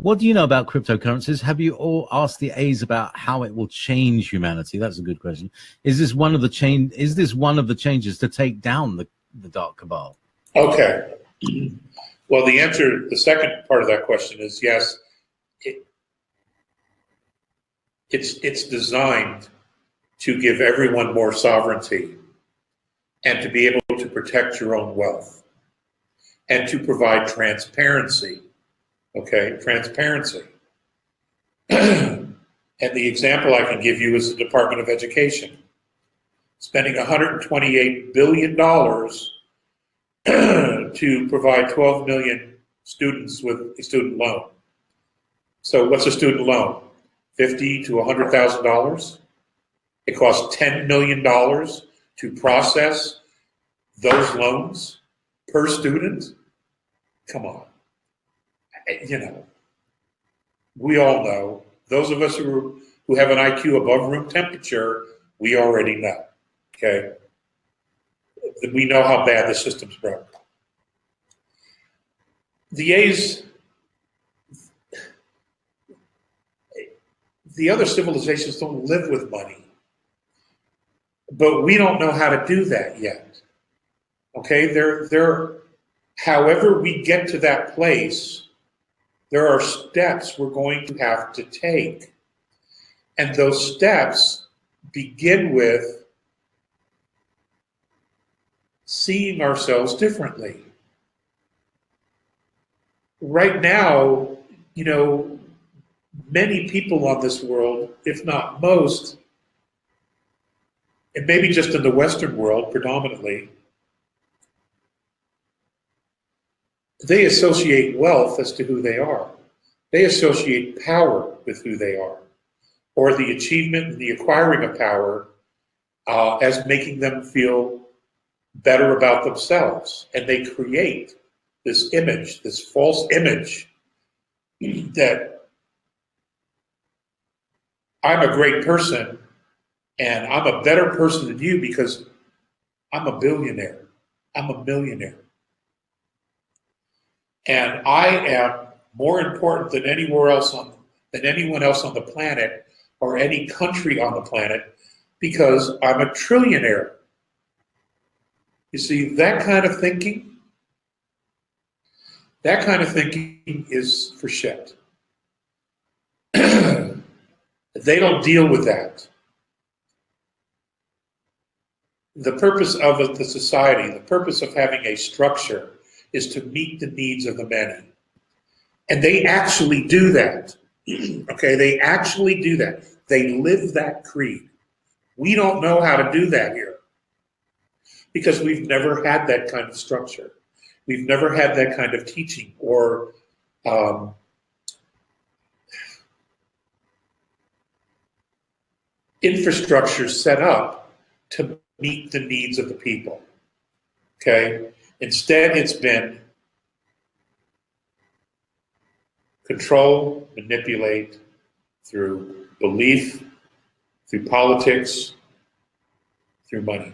What do you know about cryptocurrencies? Have you all asked the A's about how it will change humanity? That's a good question. Is this one of the changes to take down the dark cabal? Okay. Well, the second part of that question is yes. It's designed to give everyone more sovereignty and to be able to protect your own wealth and to provide transparency. Okay, transparency. And the example I can give you is the Department of Education, spending $128 billion to provide 12 million students with a student loan. So what's a student loan? $50,000 to $100,000. It costs $10 million to process those loans per student. Come on. You know, we all know, those of us who have an IQ above room temperature, we already know, okay? We know how bad the system's broke. The A's, the other civilizations don't live with money, but we don't know how to do that yet, okay? However we get to that place, there are steps we're going to have to take. And those steps begin with seeing ourselves differently. Right now, you know, many people on this world, if not most, and maybe just in the Western world predominantly, they associate wealth as to who they are. They associate power with who they are, or the achievement and the acquiring of power as making them feel better about themselves. And they create this image, this false image that I'm a great person and I'm a better person than you because I'm a billionaire, I'm a millionaire. And I am more important than anyone else on the planet or any country on the planet because I'm a trillionaire. You see, that kind of thinking is for shit. They don't deal with that. The purpose of the society, the purpose of having a structure is to meet the needs of the many. And they actually do that. Okay, they actually do that. They live that creed. We don't know how to do that here because we've never had that kind of structure. We've never had that kind of teaching or infrastructure set up to meet the needs of the people. Okay? Instead, it's been control, manipulate through belief, through politics, through money.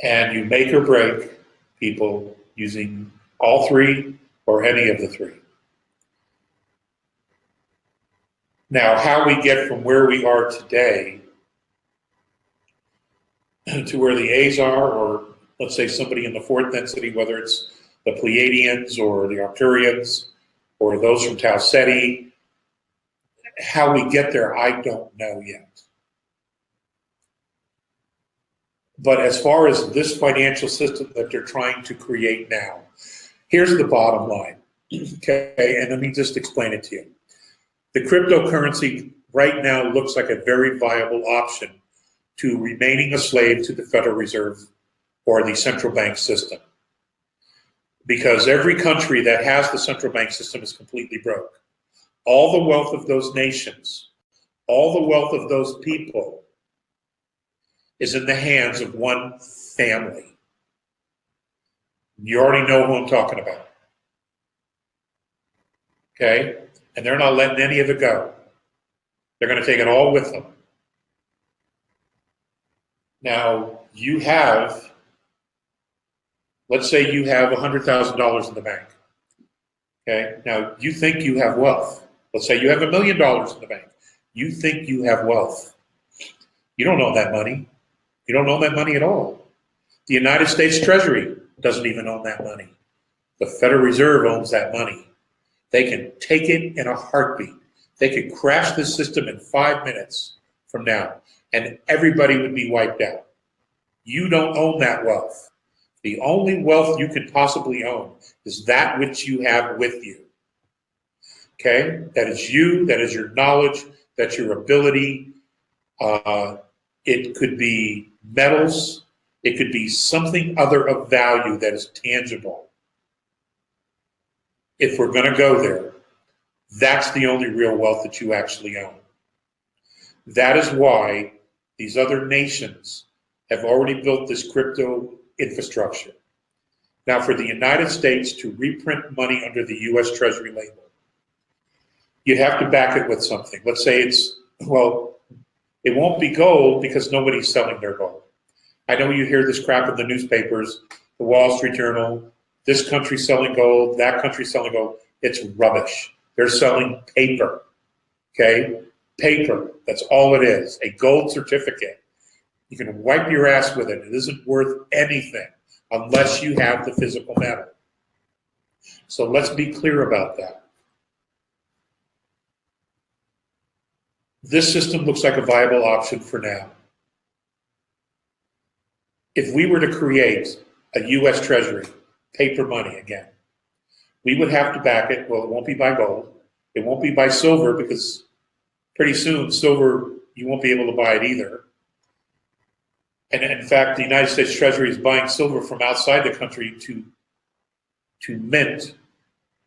And you make or break people using all three or any of the three. Now, how we get from where we are today to where the A's are, or let's say somebody in the fourth density, whether it's the Pleiadians or the Arcturians or those from Tau Ceti, how we get there, I don't know yet. But as far as this financial system that they're trying to create now, here's the bottom line, okay? And let me just explain it to you. The cryptocurrency right now looks like a very viable option to remaining a slave to the Federal Reserve or the central bank system. Because every country that has the central bank system is completely broke. All the wealth of those nations, all the wealth of those people is in the hands of one family. You already know who I'm talking about. Okay? And they're not letting any of it go. They're going to take it all with them. Now, you have, let's say you have $100,000 in the bank. Okay, now you think you have wealth. Let's say you have $1 million in the bank. You think you have wealth. You don't own that money. You don't own that money at all. The United States Treasury doesn't even own that money. The Federal Reserve owns that money. They can take it in a heartbeat. They could crash the system in 5 minutes from now, and everybody would be wiped out. You don't own that wealth. The only wealth you can possibly own is that which you have with you. Okay? That is you, that is your knowledge, that's your ability. It could be metals. It could be something other of value that is tangible. If we're going to go there, that's the only real wealth that you actually own. That is why these other nations have already built this crypto infrastructure. Now, for the United States to reprint money under the U.S. Treasury label, you'd have to back it with something. Let's say it's, well, it won't be gold because nobody's selling their gold. I know you hear this crap in the newspapers, the Wall Street Journal, this country's selling gold, that country's selling gold. It's rubbish. They're selling paper, okay? Paper, that's all it is, a gold certificate. You can wipe your ass with it. It isn't worth anything unless you have the physical metal. So let's be clear about that. This system looks like a viable option for now. If we were to create a U.S. Treasury, paper money again, we would have to back it. Well, it won't be by gold. It won't be by silver because pretty soon silver, you won't be able to buy it either. And in fact, the United States Treasury is buying silver from outside the country to mint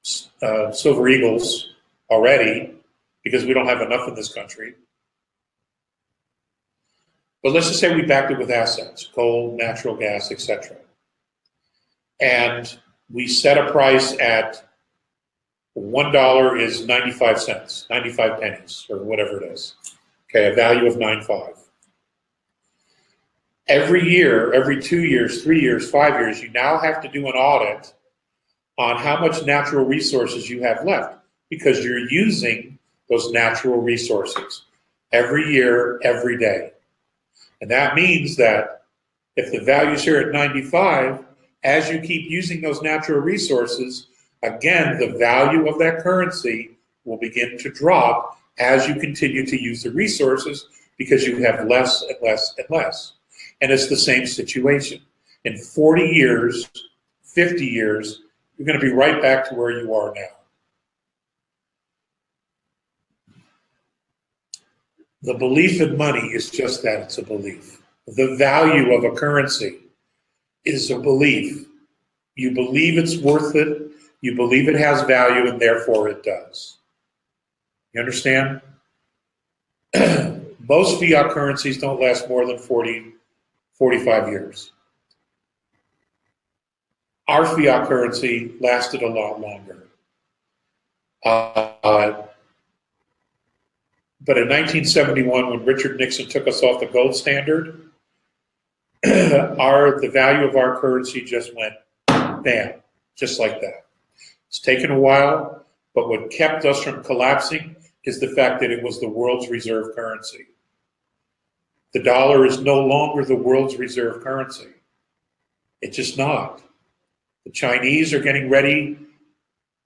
silver eagles already because we don't have enough in this country. But let's just say we backed it with assets, gold, natural gas, etc. And we set a price at $1 is 95 cents, 95 pennies, or whatever it is. Okay, a value of 9.5. Every year, every 2 years, 3 years, 5 years, you now have to do an audit on how much natural resources you have left because you're using those natural resources every year, every day. And that means that if the value's here at 95, as you keep using those natural resources, again, the value of that currency will begin to drop as you continue to use the resources because you have less and less and less. And it's the same situation. In 40 years, 50 years, you're going to be right back to where you are now. The belief in money is just that, it's a belief. The value of a currency is a belief. You believe it's worth it, you believe it has value, and therefore it does. You understand? Most fiat currencies don't last more than 40, 45 years. Our fiat currency lasted a lot longer. But in 1971, when Richard Nixon took us off the gold standard, the value of our currency just went bam, just like that. It's taken a while, but what kept us from collapsing is the fact that it was the world's reserve currency. The dollar is no longer the world's reserve currency. It's just not. The Chinese are getting ready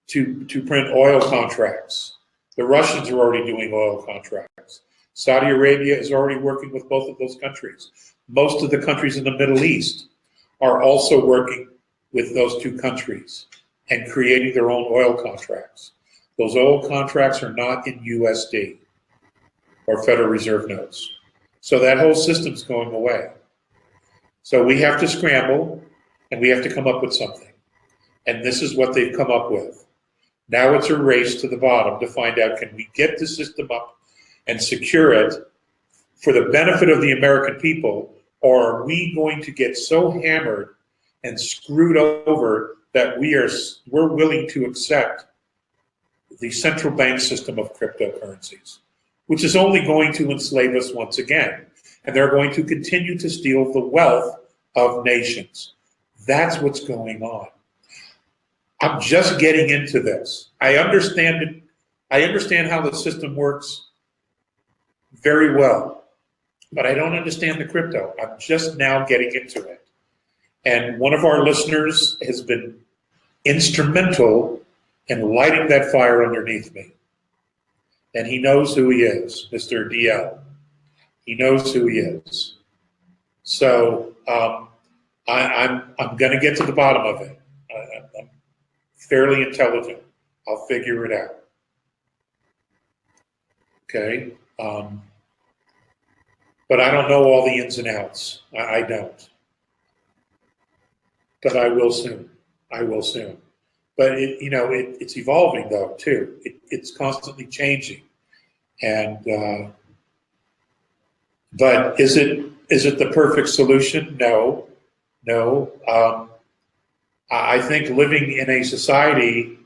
to print oil contracts. The Russians are already doing oil contracts. Saudi Arabia is already working with both of those countries. Most of the countries in the Middle East are also working with those two countries and creating their own oil contracts. Those oil contracts are not in USD or Federal Reserve notes. So that whole system's going away. So we have to scramble and we have to come up with something. And this is what they've come up with. Now it's a race to the bottom to find out, can we get the system up and secure it for the benefit of the American people, or are we going to get so hammered and screwed over that we're willing to accept the central bank system of cryptocurrencies, which is only going to enslave us once again, and they're going to continue to steal the wealth of nations. That's what's going on. I'm just getting into this. I understand it. I understand how the system works very well, but I don't understand the crypto. I'm just now getting into it. And one of our listeners has been instrumental in lighting that fire underneath me. And he knows who he is, Mr. DL. He knows who he is. So I'm going to get to the bottom of it. I'm fairly intelligent. I'll figure it out. Okay? But I don't know all the ins and outs. I don't. But I will soon. I will soon. But it's evolving though too. It's constantly changing, and but is it the perfect solution? No, no. I think living in a society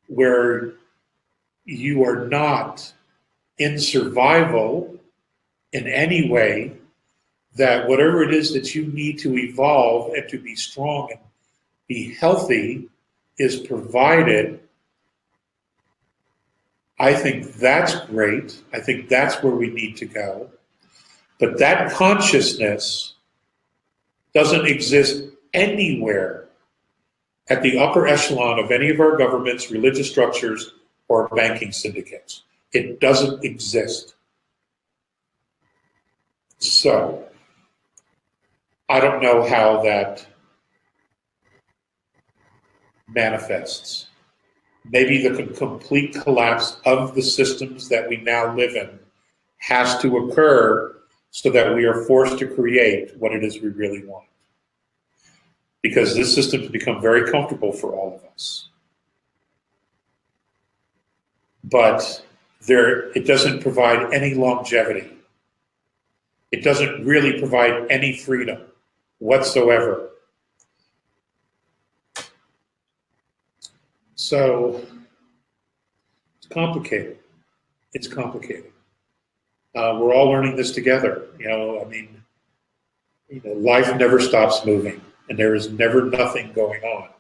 where you are not in survival in any way, that whatever it is that you need to evolve and to be strong and be healthy is provided, I think that's great. I think that's where we need to go. But that consciousness doesn't exist anywhere at the upper echelon of any of our governments, religious structures, or banking syndicates. It doesn't exist. So, I don't know how that manifests. Maybe the complete collapse of the systems that we now live in has to occur so that we are forced to create what it is we really want. Because this system has become very comfortable for all of us. But it doesn't provide any longevity. It doesn't really provide any freedom whatsoever. So it's complicated. It's complicated. We're all learning this together. Life never stops moving, and there is never nothing going on.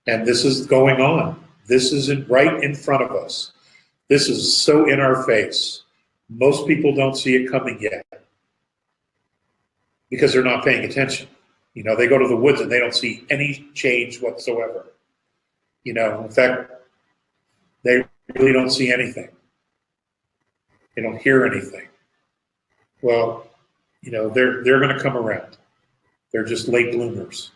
And this is going on. This is right in front of us. This is so in our face. Most people don't see it coming yet because they're not paying attention. They go to the woods and they don't see any change whatsoever. In fact, they really don't see anything. They don't hear anything. Well, they're going to come around. They're just late bloomers.